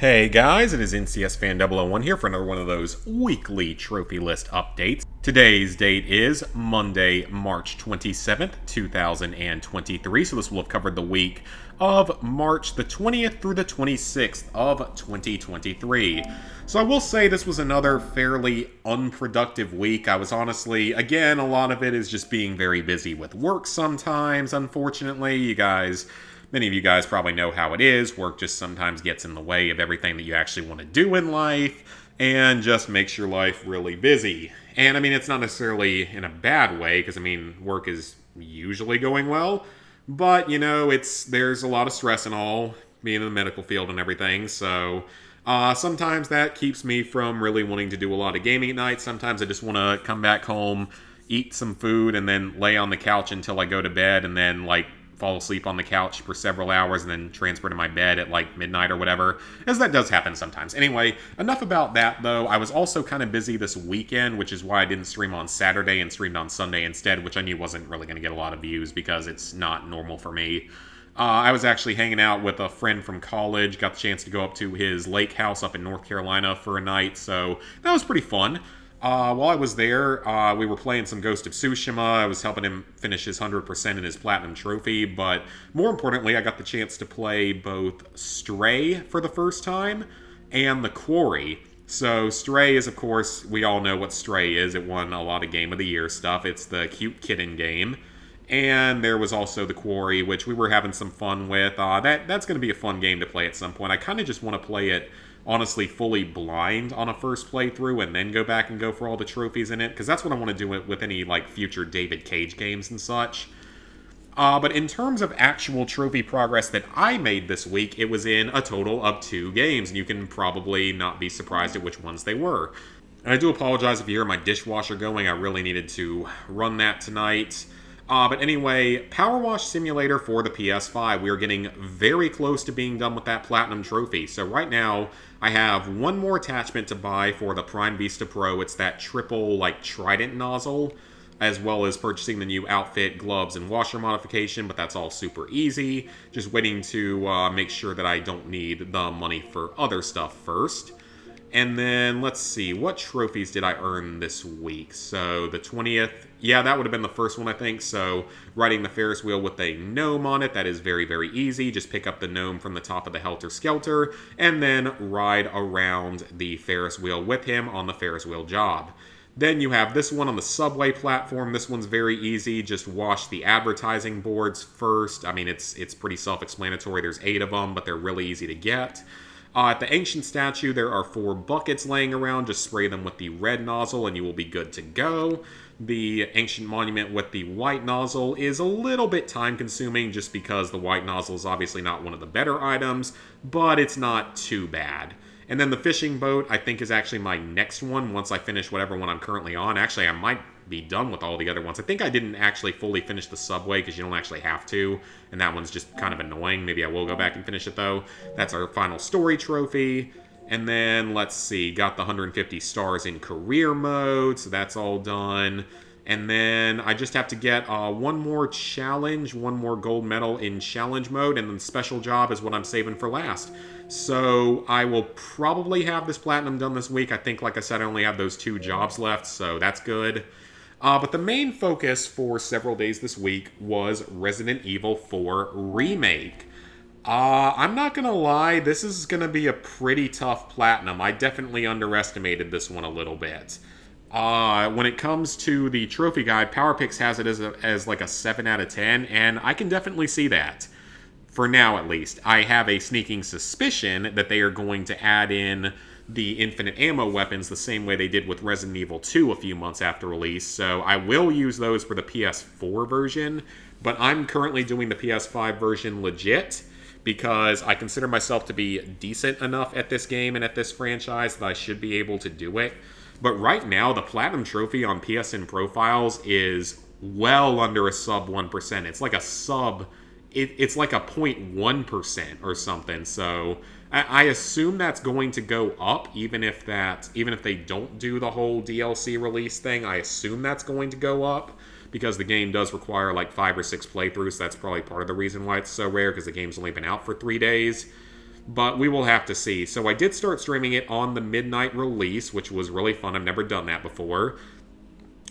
Hey guys, it is NCS Fan 001 here for another one of those weekly trophy list updates. Today's date is Monday, March 27th, 2023, so this will have covered the week of March the 20th through the 26th of 2023. So I will say this was another fairly unproductive week. I was honestly, again, a lot of it is just being very busy with work sometimes, unfortunately. Many of you guys probably know how it is. Work just sometimes gets in the way of everything that you actually want to do in life and just makes your life really busy. And I mean, it's not necessarily in a bad way because I mean, work is usually going well, but there's a lot of stress and all being in the medical field and everything. So sometimes that keeps me from really wanting to do a lot of gaming at night. Sometimes I just want to come back home, eat some food, and then lay on the couch until I go to bed and then fall asleep on the couch for several hours and then transfer to my bed at midnight or whatever, as that does happen sometimes. Anyway, enough about that though. I was also kind of busy this weekend, which is why I didn't stream on Saturday and streamed on Sunday instead, which I knew wasn't really going to get a lot of views because it's not normal for me. I was actually hanging out with a friend from college, got the chance to go up to his lake house up in North Carolina for a night, so that was pretty fun. While I was there, we were playing some Ghost of Tsushima. I was helping him finish his 100% in his Platinum Trophy, but more importantly, I got the chance to play both Stray for the first time and The Quarry. So Stray is, of course, we all know what Stray is. It won a lot of Game of the Year stuff. It's the cute kitten game. And there was also The Quarry, which we were having some fun with. That's going to be a fun game to play at some point. I kind of just want to play it honestly fully blind on a first playthrough and then go back and go for all the trophies in it, because that's what I want to do with any future David Cage games and such. But in terms of actual trophy progress that I made this week, it was in a total of 2 games, and you can probably not be surprised at which ones they were. And I do apologize if you hear my dishwasher going. I really needed to run that tonight. But anyway, Powerwash Simulator for the PS5. We are getting very close to being done with that Platinum Trophy. So right now, I have one more attachment to buy for the Prime Vista Pro. It's that triple, trident nozzle, as well as purchasing the new outfit, gloves, and washer modification, but that's all super easy. Just waiting to make sure that I don't need the money for other stuff first. And then, let's see, what trophies did I earn this week? So, the 20th, yeah, that would have been the first one, I think. So, riding the Ferris wheel with a gnome on it, that is very, very easy. Just pick up the gnome from the top of the Helter Skelter, and then ride around the Ferris wheel with him on the Ferris wheel job. Then you have this one on the subway platform. This one's very easy. Just wash the advertising boards first. I mean, it's pretty self-explanatory. There's 8 of them, but they're really easy to get. At the ancient statue, there are 4 buckets laying around. Just spray them with the red nozzle and you will be good to go. The ancient monument with the white nozzle is a little bit time consuming just because the white nozzle is obviously not one of the better items, but it's not too bad. And then the fishing boat, I think, is actually my next one once I finish whatever one I'm currently on. Actually, I might be done with all the other ones. I think I didn't actually fully finish the subway because you don't actually have to, and that one's just kind of annoying. Maybe I will go back and finish it, though. That's our final story trophy. And then, let's see, got the 150 stars in career mode, so that's all done. And then I just have to get one more challenge, one more gold medal in challenge mode, and then special job is what I'm saving for last. So I will probably have this platinum done this week. I think, like I said, I only have those 2 jobs left, so that's good. But the main focus for several days this week was Resident Evil 4 Remake. I'm not going to lie, this is going to be a pretty tough platinum. I definitely underestimated this one a little bit. When it comes to the trophy guide, PowerPix has it as a 7 out of 10, and I can definitely see that. For now, at least. I have a sneaking suspicion that they are going to add in the infinite ammo weapons the same way they did with Resident Evil 2 a few months after release, so I will use those for the PS4 version, but I'm currently doing the PS5 version legit, because I consider myself to be decent enough at this game and at this franchise that I should be able to do it. But right now, the Platinum Trophy on PSN profiles is well under a sub 1%. It's like a sub... It's like a 0.1% or something, so I assume that's going to go up, even if they don't do the whole DLC release thing. I assume that's going to go up, because the game does require 5 or 6 playthroughs. That's probably part of the reason why it's so rare, because the game's only been out for 3 days. But we will have to see. So I did start streaming it on the midnight release, which was really fun. I've never done that before.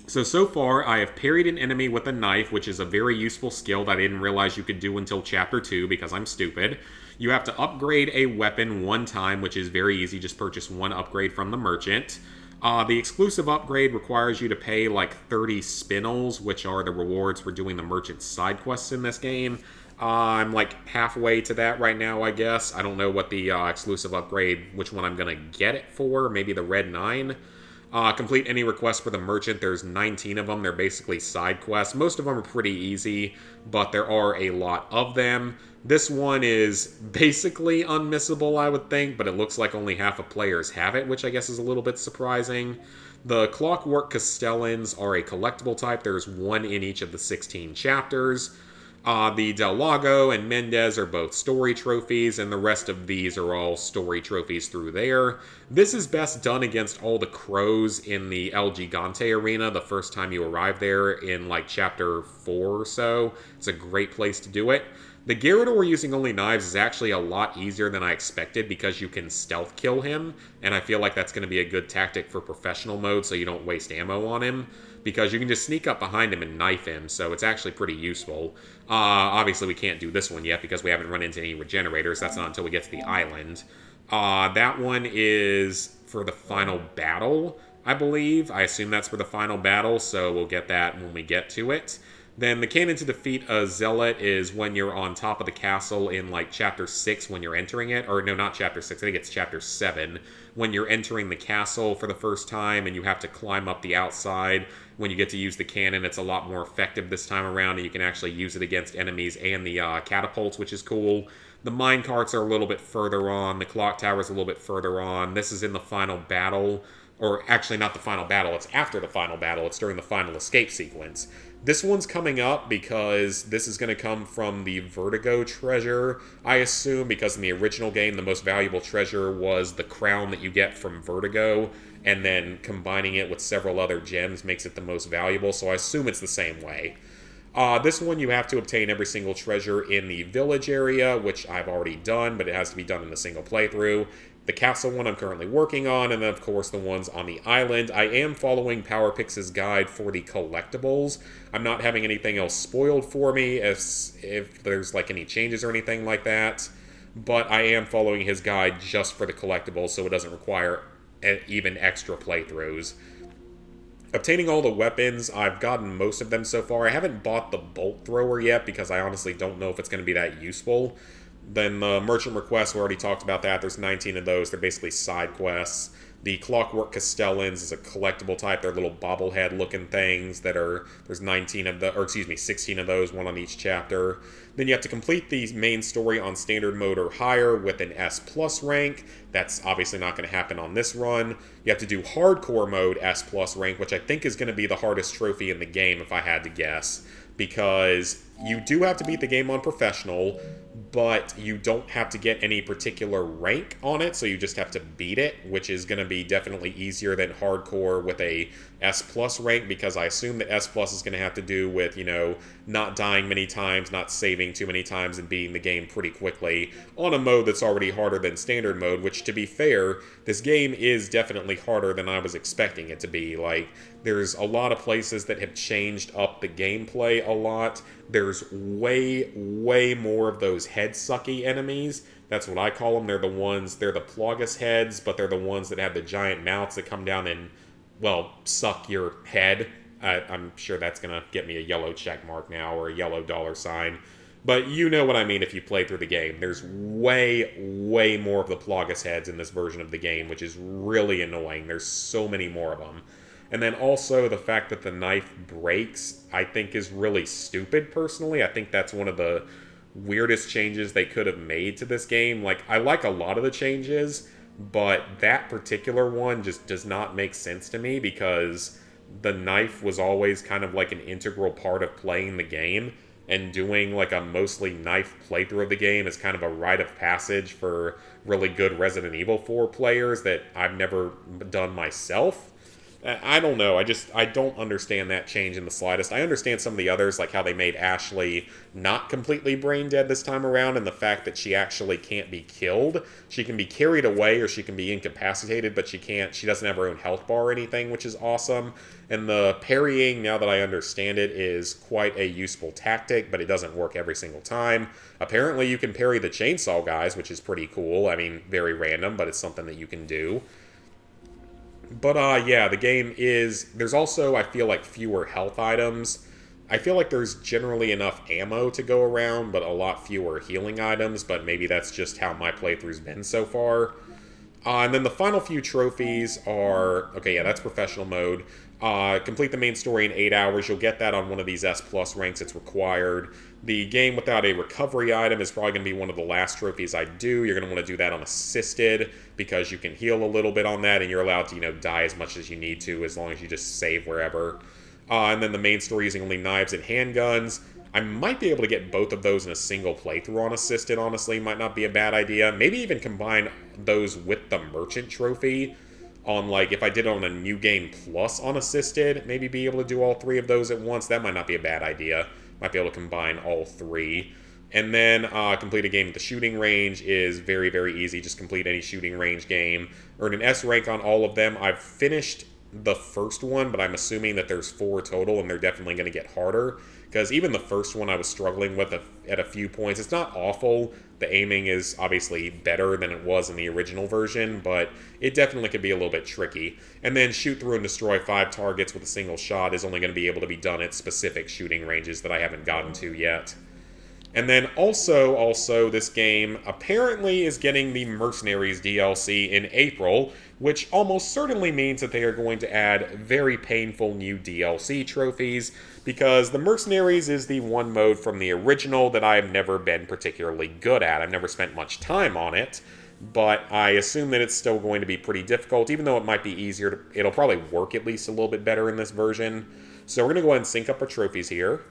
So far, I have parried an enemy with a knife, which is a very useful skill that I didn't realize you could do until Chapter 2 because I'm stupid. You have to upgrade a weapon one time, which is very easy. Just purchase one upgrade from the merchant. The exclusive upgrade requires you to pay like 30 spinels, which are the rewards for doing the merchant's side quests in this game. I'm like halfway to that right now, I guess. I don't know what the exclusive upgrade, which one I'm going to get it for. Maybe the Red 9. Complete any request for the merchant. There's 19 of them. They're basically side quests. Most of them are pretty easy, but there are a lot of them. This one is basically unmissable, I would think, but it looks like only half of players have it, which I guess is a little bit surprising. The Clockwork Castellans are a collectible type. There's one in each of the 16 chapters. The Del Lago and Mendez are both story trophies, and the rest of these are all story trophies through there. This is best done against all the crows in the El Gigante arena the first time you arrive there in like chapter 4 or so. It's a great place to do it. The Gyarados using only knives is actually a lot easier than I expected because you can stealth kill him, and I feel like that's going to be a good tactic for professional mode so you don't waste ammo on him, because you can just sneak up behind him and knife him, so it's actually pretty useful. Obviously we can't do this one yet because we haven't run into any regenerators. That's not until we get to the island. That one is for the final battle, I believe. I assume that's for the final battle, so we'll get that when we get to it. Then the cannon to defeat a zealot is when you're on top of the castle in like chapter 6 when you're entering it. Or no, not chapter 6, I think it's chapter 7. When you're entering the castle for the first time and you have to climb up the outside. When you get to use the cannon, it's a lot more effective this time around, and you can actually use it against enemies and the catapults, which is cool. The mine carts are a little bit further on. The clock tower is a little bit further on. This is in the final battle. Or actually not the final battle, it's after the final battle. It's during the final escape sequence. This one's coming up because this is going to come from the Vertigo treasure, I assume, because in the original game, the most valuable treasure was the crown that you get from Vertigo, and then combining it with several other gems makes it the most valuable, so I assume it's the same way. This one you have to obtain every single treasure in the village area, which I've already done, but it has to be done in a single playthrough. The castle one I'm currently working on, and then of course the ones on the island. I am following PowerPix's guide for the collectibles. I'm not having anything else spoiled for me if there's like any changes or anything like that. But I am following his guide just for the collectibles, so it doesn't require even extra playthroughs. Obtaining all the weapons, I've gotten most of them so far. I haven't bought the bolt thrower yet because I honestly don't know if it's going to be that useful. Then the merchant requests, we already talked about that. There's 19 of those. They're basically side quests. The Clockwork Castellans is a collectible type. They're little bobblehead-looking things that are... There's 16 of those, one on each chapter. Then you have to complete the main story on standard mode or higher with an S+ rank. That's obviously not going to happen on this run. You have to do hardcore mode S+ rank, which I think is going to be the hardest trophy in the game if I had to guess. Because you do have to beat the game on professional, but you don't have to get any particular rank on it, so you just have to beat it, which is going to be definitely easier than hardcore with a S+ rank, because I assume that S+ is going to have to do with, you know, not dying many times, not saving too many times, and beating the game pretty quickly on a mode that's already harder than standard mode, which, to be fair, this game is definitely harder than I was expecting it to be. Like, there's a lot of places that have changed up the gameplay a lot. There's way more of those head-sucky enemies. That's what I call them. They're the Plogus heads, but they're the ones that have the giant mouths that come down and, well, suck your head. I'm sure that's going to get me a yellow check mark now, or a yellow $sign. But you know what I mean if you play through the game. There's way more of the Plogus heads in this version of the game, which is really annoying. There's so many more of them. And then also the fact that the knife breaks, I think is really stupid, personally. I think that's one of the weirdest changes they could have made to this game. Like, I like a lot of the changes, but that particular one just does not make sense to me, because the knife was always kind of like an integral part of playing the game, and doing like a mostly knife playthrough of the game is kind of a rite of passage for really good Resident Evil 4 players that I've never done myself. I don't know. I don't understand that change in the slightest. I understand some of the others, like how they made Ashley not completely brain dead this time around, and the fact that she actually can't be killed. She can be carried away or she can be incapacitated, but she doesn't have her own health bar or anything, which is awesome. And the parrying, now that I understand it, is quite a useful tactic, but it doesn't work every single time. Apparently you can parry the chainsaw guys, which is pretty cool. I mean, very random, but it's something that you can do. But yeah, the game is... There's also, I feel like, fewer health items. I feel like there's generally enough ammo to go around, but a lot fewer healing items, but maybe that's just how my playthrough's been so far. And then the final few trophies are... Okay, yeah, that's professional mode. Complete the main story in 8 hours. You'll get that on one of these S+ ranks. It's required. The game without a recovery item is probably going to be one of the last trophies I do. You're going to want to do that on assisted because you can heal a little bit on that, and you're allowed to, die as much as you need to as long as you just save wherever. And then the main story using only knives and handguns. I might be able to get both of those in a single playthrough on assisted, honestly. Might not be a bad idea. Maybe even combine those with the merchant trophy on, like, if I did it on a New Game Plus on assisted, maybe be able to do all 3 of those at once. That might not be a bad idea. Might be able to combine all 3. And then complete a game with the shooting range is very, very easy. Just complete any shooting range game. Earn an S rank on all of them. I've finished the first one, but I'm assuming that there's 4 total, and they're definitely going to get harder. Because even the first one I was struggling with at a few points. It's not awful. The aiming is obviously better than it was in the original version, but it definitely could be a little bit tricky. And then shoot through and destroy 5 targets with a single shot is only going to be able to be done at specific shooting ranges that I haven't gotten to yet. And then also, this game apparently is getting the Mercenaries DLC in April, which almost certainly means that they are going to add very painful new DLC trophies, because the Mercenaries is the one mode from the original that I've never been particularly good at. I've never spent much time on it, but I assume that it's still going to be pretty difficult, even though it might be easier. It'll probably work at least a little bit better in this version. So we're going to go ahead and sync up our trophies here.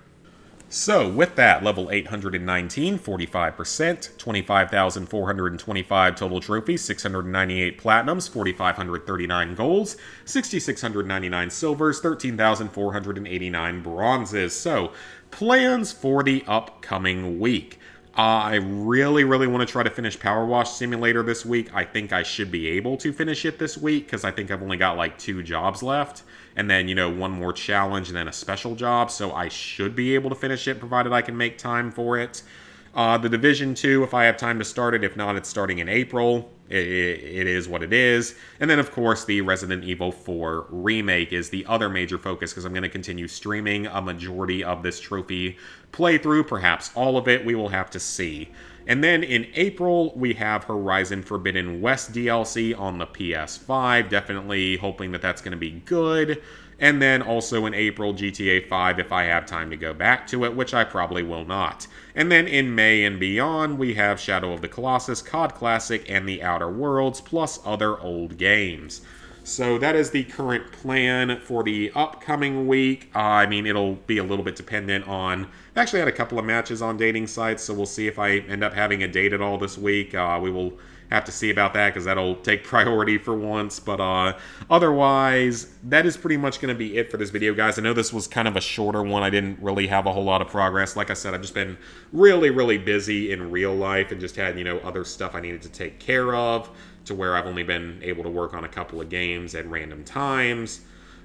So, with that, level 819, 45%, 25,425 total trophies, 698 platinums, 4,539 golds, 6,699 silvers, 13,489 bronzes. So, plans for the upcoming week. I really want to try to finish Powerwash Simulator this week. I think I should be able to finish it this week, because I think I've only got like 2 jobs left. And then, one more challenge and then a special job. So I should be able to finish it, provided I can make time for it. The Division 2, if I have time to start it. If not, it's starting in April. It is what it is. And then, of course, the Resident Evil 4 Remake is the other major focus, because I'm going to continue streaming a majority of this trophy playthrough, perhaps all of it. We will have to see. And then in April, we have Horizon Forbidden West DLC on the PS5. Definitely hoping that that's going to be good. And then also in April, GTA 5 if I have time to go back to it, which I probably will not. And then in May and beyond, we have Shadow of the Colossus, COD Classic, and The Outer Worlds, plus other old games. So that is the current plan for the upcoming week. I mean, it'll be a little bit dependent on... I've actually had a couple of matches on dating sites, so we'll see if I end up having a date at all this week. We will have to see about that, because that'll take priority for once. But otherwise, that is pretty much going to be it for this video, guys. I know this was kind of a shorter one. I didn't really have a whole lot of progress. Like I said, I've just been really busy in real life, and just had, other stuff I needed to take care of, to where I've only been able to work on a couple of games at random times.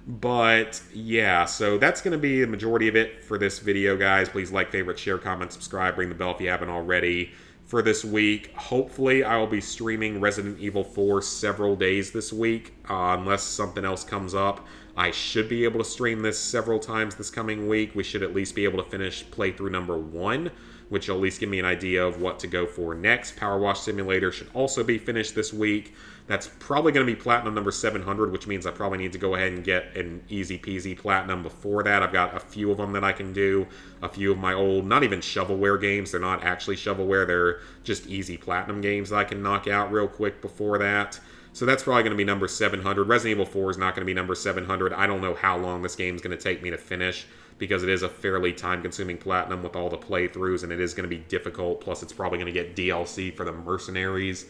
But yeah, so that's going to be the majority of it for this video, guys. Please like, favorite, share, comment, subscribe, ring the bell if you haven't already. For this week, hopefully I will be streaming Resident Evil 4 several days this week, unless something else comes up. I should be able to stream this several times this coming week. We should at least be able to finish playthrough number 1, which will at least give me an idea of what to go for next. Powerwash Simulator should also be finished this week. That's probably going to be Platinum number 700, which means I probably need to go ahead and get an easy peasy Platinum before that. I've got a few of them that I can do. A few of my old, not even shovelware games. They're not actually shovelware. They're just easy Platinum games that I can knock out real quick before that. So that's probably going to be number 700. Resident Evil 4 is not going to be number 700. I don't know how long this game is going to take me to finish, because it is a fairly time-consuming Platinum with all the playthroughs, and it is going to be difficult. Plus, it's probably going to get DLC for the Mercenaries.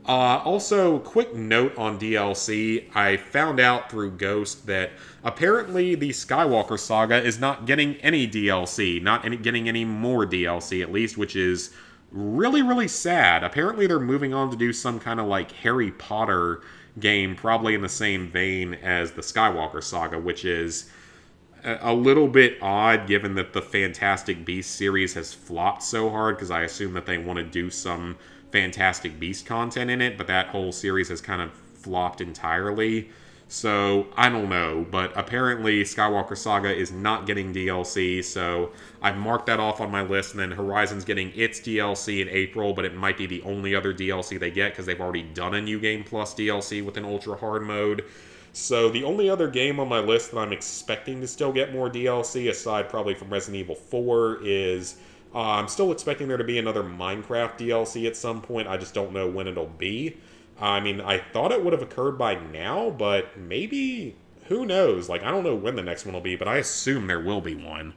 Also, quick note on DLC. I found out through Ghost that apparently the Skywalker Saga is not getting any DLC, getting any more DLC at least, which is really, really sad. Apparently they're moving on to do some kind of like Harry Potter game, probably in the same vein as the Skywalker Saga, which is a little bit odd given that the Fantastic Beasts series has flopped so hard, because I assume that they want to do some Fantastic Beast content in it, but that whole series has kind of flopped entirely. So, I don't know, but apparently Skywalker Saga is not getting DLC, so I've marked that off on my list, and then Horizon's getting its DLC in April, but it might be the only other DLC they get, because they've already done a New Game Plus DLC with an Ultra Hard mode. So the only other game on my list that I'm expecting to still get more DLC, aside probably from Resident Evil 4, is I'm still expecting there to be another Minecraft DLC at some point. I just don't know when it'll be. I mean, I thought it would have occurred by now, but maybe, who knows? Like, I don't know when the next one will be, but I assume there will be one.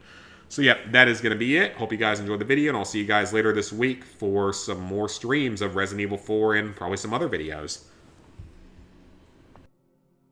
So yeah, that is going to be it. Hope you guys enjoyed the video, and I'll see you guys later this week for some more streams of Resident Evil 4 and probably some other videos.